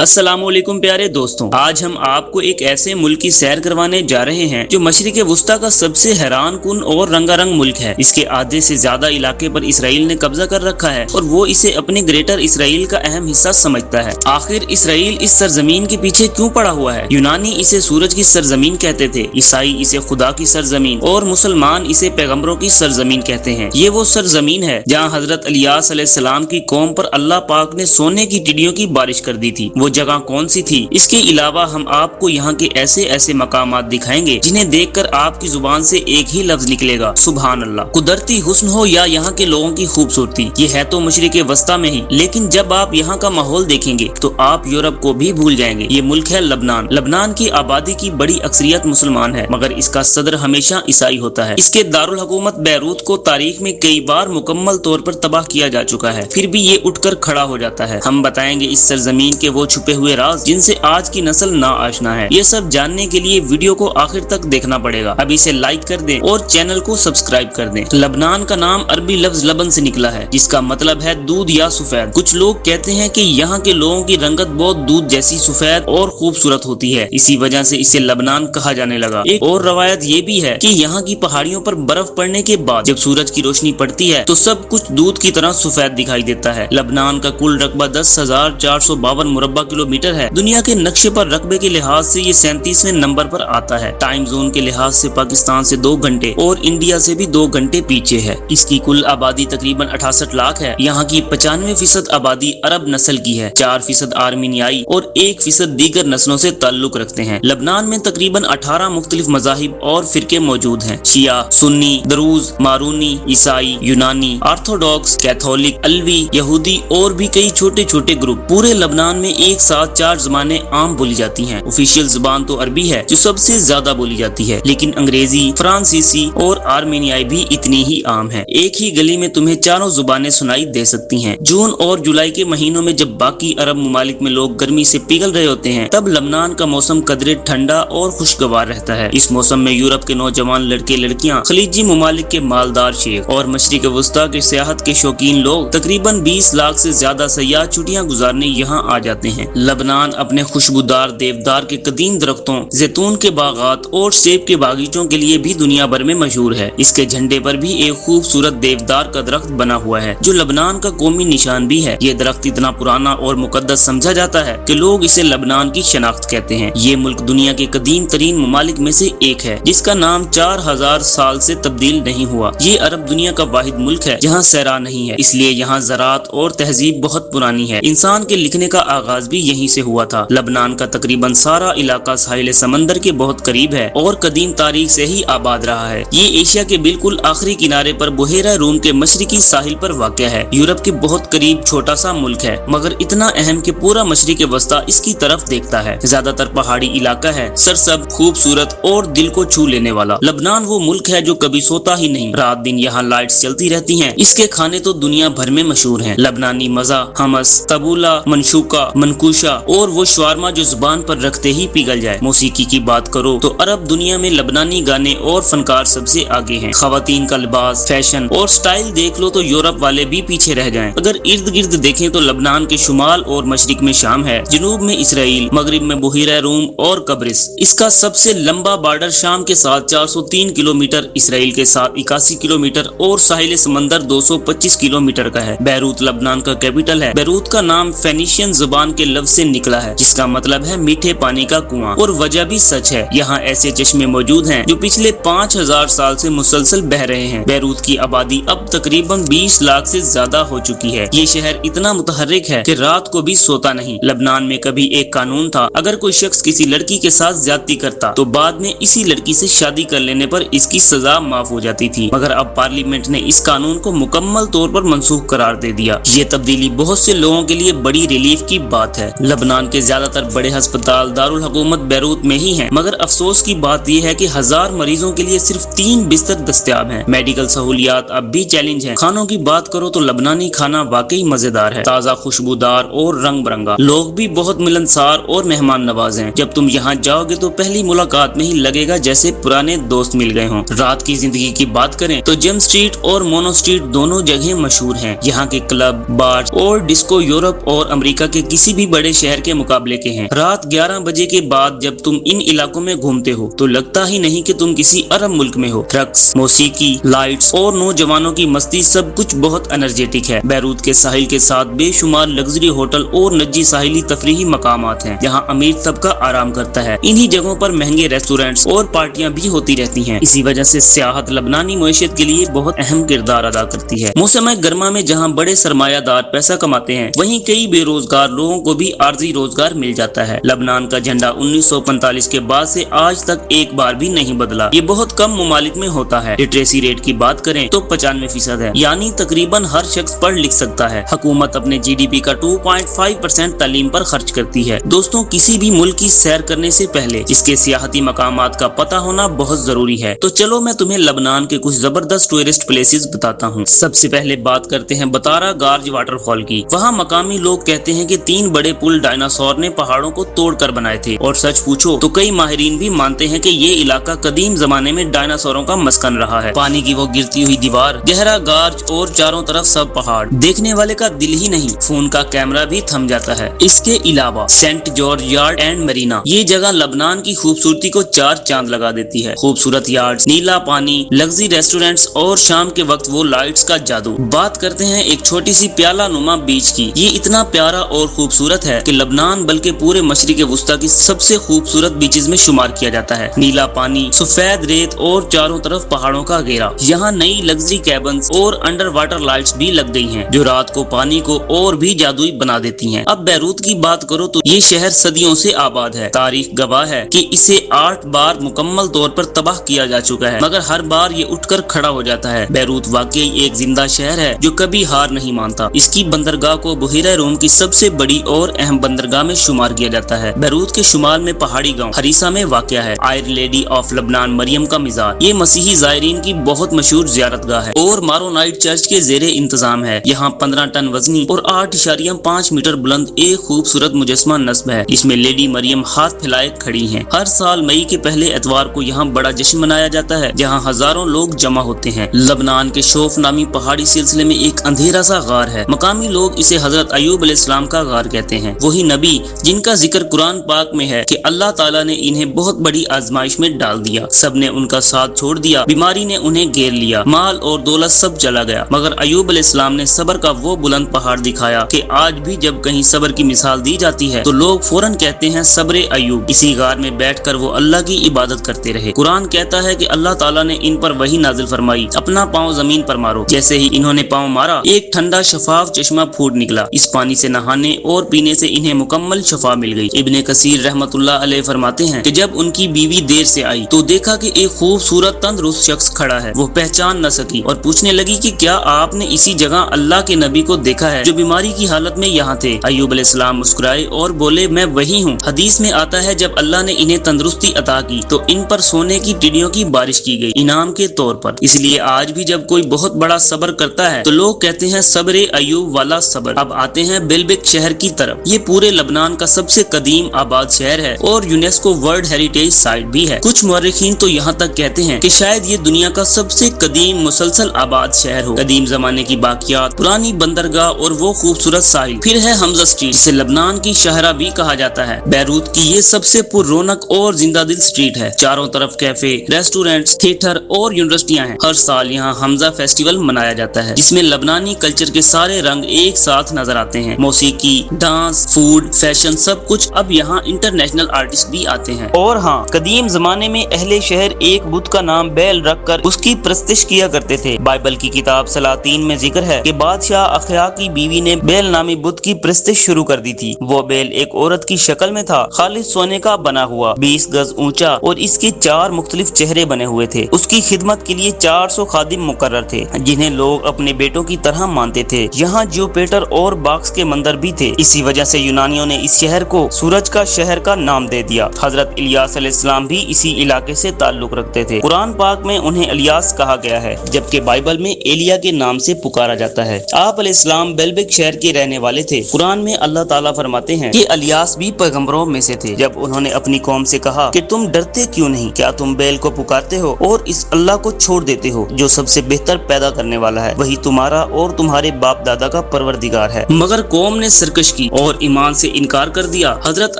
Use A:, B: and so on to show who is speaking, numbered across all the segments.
A: अस्सलाम वालेकुम प्यारे दोस्तों, आज हम आपको एक ऐसे मुल्क की सैर करवाने जा रहे हैं जो मशरिक वुस्ता का सबसे हैरान कुन और रंगारंग मुल्क है। इसके आधे से ज्यादा इलाके पर इसराइल ने कब्जा कर रखा है और वो इसे अपने ग्रेटर इसराइल का अहम हिस्सा समझता है। आखिर इसराइल इस सरजमीन के पीछे क्यों पड़ा हुआ है? यूनानी इसे सूरज की सरजमीन कहते थे, ईसाई इसे खुदा की सरजमीन और मुसलमान इसे पैगम्बरों की सरजमीन कहते हैं। ये वो सरजमीन है जहाँ हजरत इलियास अलैहिस्सलाम की कौम पर अल्लाह पाक ने सोने की टिड्डियों की बारिश कर दी थी। वो जगह कौन सी थी? इसके अलावा हम आपको यहाँ के ऐसे ऐसे मकामात दिखाएंगे जिन्हें देखकर आपकी जुबान से एक ही लफ्ज निकलेगा, सुभान अल्लाह। कुदरती हुस्न हो या यहाँ के लोगों की खूबसूरती, ये है तो मशरिक वस्ता में ही, लेकिन जब आप यहाँ का माहौल देखेंगे तो आप यूरोप को भी भूल जाएंगे। ये मुल्क है लबनान। लबनान की आबादी की बड़ी अक्सरियत मुसलमान है, मगर इसका सदर हमेशा ईसाई होता है। इसके दारुल हुकूमत बैरूत को तारीख में कई बार मुकम्मल तौर पर तबाह किया जा चुका है, फिर भी ये उठकर खड़ा हो जाता है। हम बताएंगे इस सरजमीन के वो छुपे हुए राज जिनसे आज की नस्ल ना आशना है। ये सब जानने के लिए वीडियो को आखिर तक देखना पड़ेगा। अब इसे लाइक कर दें और चैनल को सब्सक्राइब कर दें। लबनान का नाम अरबी लफ्ज लबन से निकला है, जिसका मतलब है दूध या सफेद। कुछ लोग कहते हैं कि यहाँ के लोगों की रंगत बहुत दूध जैसी सफेद और खूबसूरत होती है, इसी वजह से इसे लबनान कहा जाने लगा। एक और रवायत ये भी है कि यहाँ की पहाड़ियों पर बर्फ पड़ने के बाद जब सूरज की रोशनी पड़ती है तो सब कुछ दूध की तरह सफेद दिखाई देता है। लबनान का कुल रकबा 10,452 मुरब्बा किलोमीटर है। दुनिया के नक्शे पर रकबे के लिहाज से ये 37वें नंबर पर आता है। टाइम जोन के लिहाज से पाकिस्तान से 2 घंटे और इंडिया से भी 2 घंटे पीछे है। इसकी कुल आबादी तकरीबन 68 लाख है। यहाँ की 95% आबादी अरब नस्ल की है, 4% आर्मीनियाई और 1% दीगर नस्लों से ताल्लुक रखते हैं। लबनान में तकरीबन 18 मुख्तलिफ मज़ाहिब और फिरके मौजूद हैं। शिया, सुन्नी, दरूज, मारूनी, ईसाई, यूनानी, ऑर्थोडॉक्स, कैथोलिक, अलवी, यहूदी और भी कई छोटे छोटे ग्रुप। पूरे लबनान में एक साथ 4 ज़बानें आम बोली जाती हैं। ऑफिशियल ज़बान तो अरबी है जो सबसे ज्यादा बोली जाती है, लेकिन अंग्रेजी, फ्रांसीसी और आर्मेनियाई भी इतनी ही आम है। एक ही गली में तुम्हें चारों जुबानें सुनाई दे सकती हैं। जून और जुलाई के महीनों में जब बाकी अरब ममालिक में लोग गर्मी से पिघल रहे होते हैं, तब लबनान का मौसम कदरे ठंडा और खुशगवार रहता है। इस मौसम में यूरोप के नौजवान लड़के लड़कियां, खलीजी ममालिक के मालदार शेख और मशरिक वुस्ता के सियाहत के शौकीन लोग, तकरीबन 20 लाख से ज्यादा सयाह छुट्टियां गुजारने यहाँ आ जाते हैं। लबनान अपने खुशबूदार देवदार के कदीम दरख्तों, जैतून के बागात और सेब के बागीचों के लिए भी दुनिया भर में मशहूर है। इसके झंडे पर भी एक खूबसूरत देवदार का दरख्त बना हुआ है जो लबनान का कौमी निशान भी है। ये दरख्त इतना पुराना और मुकद्दस समझा जाता है कि लोग इसे लबनान की शनाख्त कहते हैं। ये मुल्क दुनिया के कदीम तरीन ममालिक में से एक है जिसका नाम 4000 साल से तब्दील नहीं हुआ। ये अरब दुनिया का वाहिद मुल्क है जहाँ सहरा नहीं है, इसलिए यहाँ ज़राअत और तहजीब बहुत पुरानी है। इंसान के लिखने का आगाज भी यहीं से हुआ था। लबनान का तकरीबन सारा इलाका साहिल समंदर के बहुत करीब है और कदीम तारीख से ही आबाद रहा है। ये एशिया के बिल्कुल आखिरी किनारे पर बुहेरा रूम के मशरिकी साहिल पर वाक़या है। यूरोप के बहुत करीब छोटा सा मुल्क है, मगर इतना अहम कि पूरा मशरिक वस्ता इसकी तरफ देखता है। ज्यादातर पहाड़ी इलाका है, सरसब्ज़, खूबसूरत और दिल को छू लेने वाला। लबनान वो मुल्क है जो कभी सोता ही नहीं, रात दिन यहाँ लाइट्स चलती रहती हैं। इसके खाने तो दुनिया भर में मशहूर हैं। लबनानी मज़ा, हमस, तबूला, मनशूका, मनकूशा और वो शवारमा जो जुबान पर रखते ही पिघल जाए। मौसीकी की बात करो तो अरब दुनिया में लबनानी गाने और फनकार सबसे आगे हैं। खवातीन का लिबास, फैशन और स्टाइल देख लो तो यूरोप वाले भी पीछे रह जाएं। अगर इर्द गिर्द देखें तो लबनान के शुमाल और मशरिक में शाम है, जनूब में इसराइल, मगरिब में बुहेरा रूम और कब्रिस। इसका सबसे लंबा बॉर्डर शाम के साथ 403 किलोमीटर, इसराइल के साथ 81 किलोमीटर और साहिल समंदर 225 किलोमीटर का है। बैरूत लबनान का कैपिटल है। बैरूत का नाम फेनिशियन जुबान के लफ्ज से निकला है जिसका मतलब है मीठे पानी का कुआं, और वजह भी सच है। यहाँ ऐसे चश्मे मौजूद हैं जो पिछले 5000 साल से मुसलसल बह रहे हैं। बैरूत की आबादी अब तकरीबन 20 लाख से ज्यादा हो चुकी है। ये शहर इतना मुतहर्रिक है कि रात को भी सोता नहीं। लबनान में कभी एक कानून था, अगर कोई शख्स किसी लड़की के साथ ज्यादती करता तो बाद में इसी लड़की से शादी कर लेने पर इसकी सजा माफ हो जाती थी, मगर अब पार्लियामेंट ने इस कानून को मुकम्मल तौर पर मनसूख करार दे दिया। ये तब्दीली बहुत से लोगों के लिए बड़ी रिलीफ की बात है। लबनान के ज्यादातर बड़े अस्पताल दारुल हुकूमत बैरूत में ही हैं, मगर अफसोस की बात यह है कि 1000 मरीजों के लिए सिर्फ 3 बिस्तर दस्तयाब हैं। मेडिकल सहूलियात अब भी चैलेंज है। खानों की बात करो तो लबनानी खाना वाकई मजेदार है, ताज़ा, खुशबूदार और रंग बिरंगा। लोग भी बहुत मिलनसार और मेहमान नवाज हैं। जब तुम यहाँ जाओगे तो पहली मुलाकात में ही लगेगा जैसे पुराने दोस्त मिल गए हों। रात की जिंदगी की बात करें तो जेम स्ट्रीट और मोनो स्ट्रीट दोनों जगह मशहूर हैं। यहाँ के क्लब, बार और डिस्को यूरोप और अमेरिका के किसी भी बड़े शहर के मुकाबले के हैं। रात 11 बजे के बाद जब तुम इन इलाकों में घूमते हो तो लगता ही नहीं कि तुम किसी अरब मुल्क में हो। रक्स, मौसीकी, लाइट्स और नौजवानों की मस्ती सब कुछ बहुत एनर्जेटिक है। बैरूत के साहिल के साथ बेशुमार लग्जरी होटल और नजी साहिली तफरीही मकामात हैं जहाँ अमीर तबका आराम करता है। इन्हीं जगहों पर महंगे रेस्टोरेंट्स और पार्टियां भी होती रहती हैं। इसी वजह से सियाहत लबनानी मईशत के लिए बहुत अहम किरदार अदा करती है। मौसम गर्मा में जहाँ बड़े सरमायादार पैसा कमाते हैं वहीं कई बेरोजगार लोगों को भी आर्जी रोजगार मिल जाता है। लबनान का झंडा 1945 के बाद से आज तक एक बार भी नहीं बदला। ये बहुत कम ममालिक में होता है। लिटरेसी रेट की बात करें तो 95% है, यानी तकरीबन हर शख्स पढ़ लिख सकता है। हुकूमत अपने GDP का 2.5% तालीम पर खर्च करती है। दोस्तों, किसी भी मुल्क की सैर करने से पहले इसके सियाहती मकामात का पता होना बहुत जरूरी है। तो चलो मैं तुम्हें लबनान के कुछ जबरदस्त टूरिस्ट प्लेसेस बताता हूँ। सबसे पहले बात करते हैं बतारा गार्ज वाटरफॉल की। वहाँ मकामी लोग कहते हैं कि 3 बड़े पुल डायनासोर ने पहाड़ों को तोड़कर बनाए थे, और सच पूछो तो कई माहिरीन भी मानते हैं कि ये इलाका कदीम जमाने में डायनासोरों का मस्कन रहा है। पानी की वो गिरती हुई दीवार, गहरा गार्ज और चारों तरफ सब पहाड़, देखने वाले का दिल ही नहीं फोन का कैमरा भी थम जाता है। इसके अलावा Saint George yard and Marina, ये जगह लबनान की खूबसूरती को 4 चांद लगा देती है। खूबसूरत यार्ड्स, नीला पानी, लग्जरी रेस्टोरेंट्स और शाम के वक्त वो लाइट्स का जादू। बात करते हैं एक छोटी सी प्याला नुमा बीच की। ये इतना प्यारा और खूबसूरत है कि लबनान बल्कि पूरे मशरिक वुस्ता की सबसे खूबसूरत बीचेस में शुमार किया जाता है। नीला पानी, सफेद रेत और चारों तरफ पहाड़ों का घेरा। यहाँ नई लग्जरी कैबन्स और अंडर वाटर लाइट्स भी लग गई हैं जो रात को पानी को और भी जादुई बना देती हैं। अब बैरूत की बात करो तो ये शहर सदियों से आबाद है। तारीख गवाह है कि इसे 8 बार मुकम्मल तौर पर तबाह किया जा चुका है, मगर हर बार ये उठकर खड़ा हो जाता है। बैरूत वाकई एक जिंदा शहर है जो कभी हार नहीं मानता। इसकी बंदरगाह को बहीरा रोम की सबसे बड़ी और अहम बंदरगाह में शुमार किया जाता है। बैरूत के शुमाल में पहाड़ी गांव हरीसा में वाक़या है आयर लेडी ऑफ लबनान मरियम का मज़ार। ये मसीही ज़ायरीन की बहुत मशहूर ज़ियारतगाह है और मारोनाइट चर्च के ज़ेरे इंतजाम है। यहाँ 15 टन वजनी और 8.5 मीटर बुलंद एक खूबसूरत मुजस्मा नस्ब है जिसमें लेडी मरियम हाथ फैलाए खड़ी हैं। हर साल मई के पहले एतवार को यहाँ बड़ा जश्न मनाया जाता है जहाँ हजारों लोग जमा होते हैं। लबनान के शोफ नामी पहाड़ी सिलसिले में एक अंधेरा सा गार है। मकामी लोग इसे हजरत अयूब अलैहिस्सलाम का गार कहते हैं। वही नबी जिनका जिक्र कुरान पाक में है कि अल्लाह ताला ने इन्हें बहुत बड़ी आजमाइश में डाल दिया। सब ने उनका साथ छोड़ दिया, बीमारी ने उन्हें घेर लिया, माल और दौलत सब चला गया, मगर अयूब अलैहिस्सलाम ने सब्र का वो बुलंद पहाड़ दिखाया कि आज भी जब कहीं सब्र की मिसाल दी जाती है तो लोग फौरन कहते हैं सब्र अयूब। इसी गार में बैठकर वो अल्लाह की इबादत करते रहे। कुरान कहता है कि अल्लाह ताला ने इन पर वही नाजिल फरमाई, अपना पाँव जमीन पर मारो। जैसे ही इन्होंने पाँव मारा एक ठंडा शफाफ चश्मा फूट निकला। इस पानी से नहाने और पीने से इन्हें मुकम्मल शफा मिल गई। इब्ने कसीर रहमतुल्लाह अलैह फरमाते हैं कि जब उनकी बीवी देर से आई तो देखा कि एक खूबसूरत तंदुरुस्त शख्स खड़ा है। वो पहचान न सकी और पूछने लगी कि क्या आपने इसी जगह अल्लाह के नबी को देखा है जो बीमारी की हालत में यहाँ थे? अयूब अलैहिस्सलाम मुस्कुराए और बोले, मैं वही हूँ। हदीस में आता है जब अल्लाह ने इन्हें तंदुरुस्ती अता की तो इन पर सोने की टिड्डियों की बारिश की गई इनाम के तौर पर। इसलिए आज भी जब कोई बहुत बड़ा सब्र करता है तो लोग कहते हैं सब्र अयूब वाला सब्र। अब आते हैं बेलबिक शहर की तरफ। ये पूरे लबनान का सबसे कदीम आबाद शहर है और यूनेस्को वर्ल्ड हेरिटेज साइट भी है। कुछ मुअर्रिखीन तो यहाँ तक कहते हैं कि शायद ये दुनिया का सबसे कदीम मुसलसल आबाद शहर हो। कदीम जमाने की बाकियात, पुरानी बंदरगाह और वो खूबसूरत साहिल। फिर है हमजा स्ट्रीट जिसे लबनान की शहरा भी कहा जाता है। बैरूत की ये सबसे पुररौनक और जिंदा दिल स्ट्रीट है। चारों तरफ कैफे, रेस्टोरेंट्स, थिएटर और यूनिवर्सिटियां हैं। हर साल यहाँ हमजा फेस्टिवल मनाया जाता है जिसमें लबनानी कल्चर के सारे रंग एक साथ नजर आते हैं। मौसीकी, डांस, फूड, फैशन सब कुछ। अब यहाँ इंटरनेशनल आर्टिस्ट भी आते हैं। और हाँ, कदीम जमाने में अहले शहर एक बुत का नाम बैल रखकर उसकी प्रस्तिश किया करते थे। बाइबल की किताब सलातीन में जिक्र है कि बादशाह अखया की बीवी ने बैल नामी बुत की प्रस्तिश शुरू कर दी थी। वो बैल एक औरत की शक्ल में था, खालिस सोने का बना हुआ, 20 गज ऊंचा और इसके 4 मुख्तलिफ चेहरे बने हुए थे। उसकी खिदमत के लिए 400 खादिम मुकर्रर थे जिन्हें लोग अपने बेटों की तरह मानते थे। यहाँ जियोपेटर और बॉक्स के मंदिर भी थे। इसी वजह से यूनानियों ने इस शहर को सूरज का शहर का नाम दे दिया। हजरत इलियास अलैहिस्सलाम भी इसी इलाके से ताल्लुक रखते थे। कुरान पाक में उन्हें इलियास कहा गया है जबकि बाइबल में एलिया के नाम से पुकारा जाता है। आप अलैहिस्सलाम बेलबिक शहर के रहने वाले थे। कुरान में अल्लाह ताला फरमाते हैं कि इलियास भी पैगंबरों में से थे। जब उन्होंने अपनी कौम से कहा कि तुम डरते क्यों नहीं, क्या तुम बैल को पुकारते हो और इस अल्लाह को छोड़ देते हो जो सबसे बेहतर पैदा करने वाला है, वही तुम्हारा और तुम्हारे बाप दादा का परवरदिगार है। मगर कौम ने सरकश की और ईमान से इनकार कर दिया। हजरत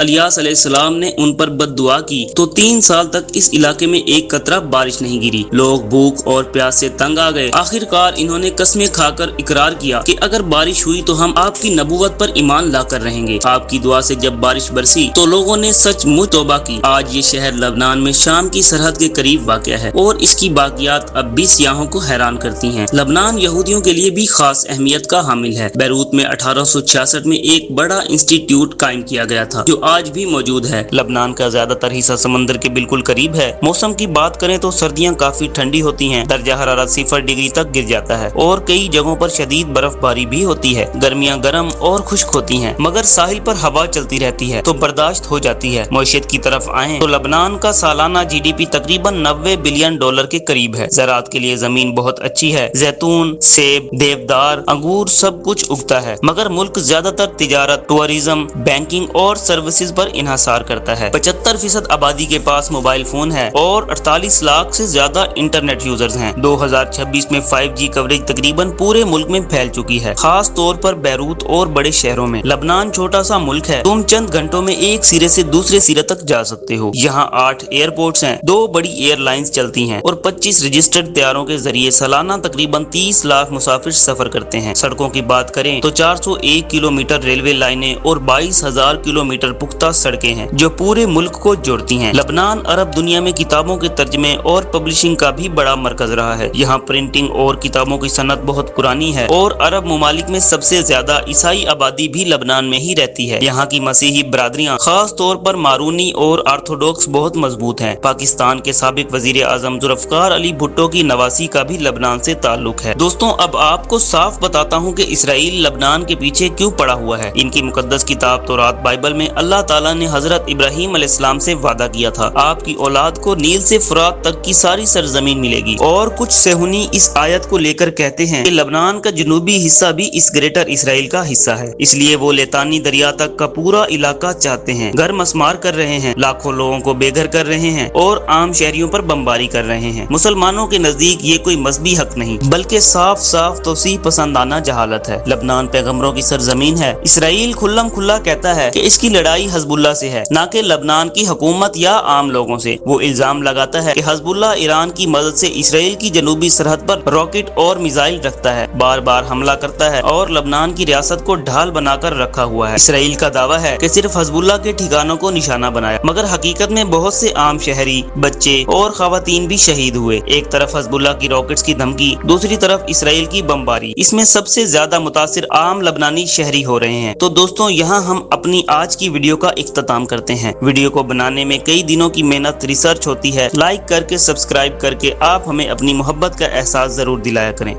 A: इलियास अलैहिस्सलाम ने उन पर बद्दुआ की तो 3 साल तक इस इलाके में एक कतरा बारिश नहीं गिरी। लोग भूख और प्यास से तंग आ गए। आखिरकार इन्होंने कस्में खाकर इकरार किया कि अगर बारिश हुई तो हम आपकी नबूवत पर ईमान लाकर रहेंगे। आपकी दुआ से जब बारिश बरसी तो लोगों ने सचमुच तौबा की। आज ये शहर लबनान में शाम की सरहद के करीब वाक़या है और इसकी बाकियात अब भी सियाहों को हैरान करती हैं। लबनान यहूदियों के लिए भी खास अहमियत का हामिल है। बैरूत में 1866 में एक बड़ा इंस्टीट्यूट कायम किया गया था जो आज भी मौजूद है। लबनान का ज्यादातर हिस्सा समंदर के बिल्कुल करीब है। मौसम की बात करें तो सर्दियां काफी ठंडी होती हैं। दर्जा हरारत 0 डिग्री तक गिर जाता है और कई जगहों पर शदीद बर्फबारी भी होती है। गर्मियां गर्म और खुश्क होती हैं, मगर साहिल पर हवा चलती रहती है तो बर्दाश्त हो जाती है। मईशत की तरफ आए तो लबनान का सालाना GDP तकरीबन $90 बिलियन के करीब है। ज़राअत के लिए जमीन बहुत अच्छी है। जैतून, सेब, देवदार, अंगूर सब कुछ उगता है, मगर मुल्क ज्यादातर तिजारत, टूरिज्म, बैंकिंग और सर्विसेज पर इन्हासार करता है। 75% आबादी के पास मोबाइल फोन है और 48 लाख से ज्यादा इंटरनेट यूजर्स हैं। 2026 में 5G कवरेज तकरीबन पूरे मुल्क में फैल चुकी है, खास तौर पर बैरूत और बड़े शहरों में। लबनान छोटा सा मुल्क है। तुम चंद घंटों में एक सिरे से दूसरे सिरे तक जा सकते हो। यहाँ 8 एयरपोर्ट्स हैं, 2 बड़ी एयरलाइंस चलती हैं और 25 रजिस्टर्ड तैयारों के जरिए सालाना तकरीबन 30 लाख मुसाफिर सफर करते हैं। सड़कों की बात करें तो 401 किलोमीटर रेलवे लाइनें और 22,000 किलोमीटर पुख्ता सड़कें हैं जो पूरे मुल्क को जोड़ती हैं। लबनान अरब दुनिया में किताबों के तर्जमे और पब्लिशिंग का भी बड़ा मरकज रहा है। यहाँ प्रिंटिंग और किताबों की सनत बहुत पुरानी है और अरब मुमालिक में सबसे ज्यादा ईसाई आबादी भी लबनान में ही रहती है। यहाँ की मसीही बरादरियाँ खास तौर पर मारूनी और ऑर्थोडॉक्स बहुत मजबूत हैं। पाकिस्तान के साबिक वजीर आजम जुल्फ़िकार अली भुट्टो की नवासी का भी लबनान से ताल्लुक है। दोस्तों, अब आपको साफ बताता हूँ कि इसराइल लबनान के पीछे क्यों पड़ा हुआ है। इनकी मुकद्दस किताब तौरात बाइबल में अल्लाह ताला ने हजरत इब्राहीम अलैहिस्सलाम से वादा किया था, आपकी औलाद को नील से फुरात तक की सारी सरजमीन मिलेगी। और कुछ सेहुनी इस आयत को लेकर कहते हैं कि लबनान का जनूबी हिस्सा भी इस ग्रेटर इसराइल का हिस्सा है, इसलिए वो लेतानी दरिया तक का पूरा इलाका चाहते हैं। घर मस्मार कर रहे हैं, लाखों लोगों को बेघर कर रहे हैं और आम शहरियों पर बमबारी कर रहे हैं। मुसलमानों के नजदीक ये कोई मजहबी हक नहीं बल्कि साफ साफ तौसीह पसंदाना जहालत है। लबनान पैगंबरों की सरजमीन है। इसराइल खुल्लम खुल्ला कहता है कि इसकी लड़ाई हजबुल्ला से है, न कि लबनान की हुकूमत या आम लोगों से। वो इल्जाम लगाता है कि हजबुल्ला ईरान की मदद से इसराइल की जनूबी सरहद पर रॉकेट और मिसाइल रखता है, बार बार हमला करता है और लबनान की रियासत को ढाल बनाकर रखा हुआ है। इसराइल का दावा है कि सिर्फ हजबुल्ला के ठिकानों को निशाना बनाया, मगर हकीकत में बहुत से आम शहरी, बच्चे और खवातीन भी शहीद हुए। एक तरफ हजबुल्ला की रॉकेट्स की धमकी, दूसरी तरफ इसराइल की बमबारी। इसमें सबसे ज्यादा मुतासिर आम लबनानी शहरी हो रहे हैं। तो दोस्तों, यहाँ हम अपनी आज की वीडियो का इख्तिताम करते हैं। वीडियो को बनाने में कई दिनों की मेहनत, रिसर्च होती है। लाइक करके, सब्सक्राइब करके आप हमें अपनी मोहब्बत का एहसास जरूर दिलाया करें।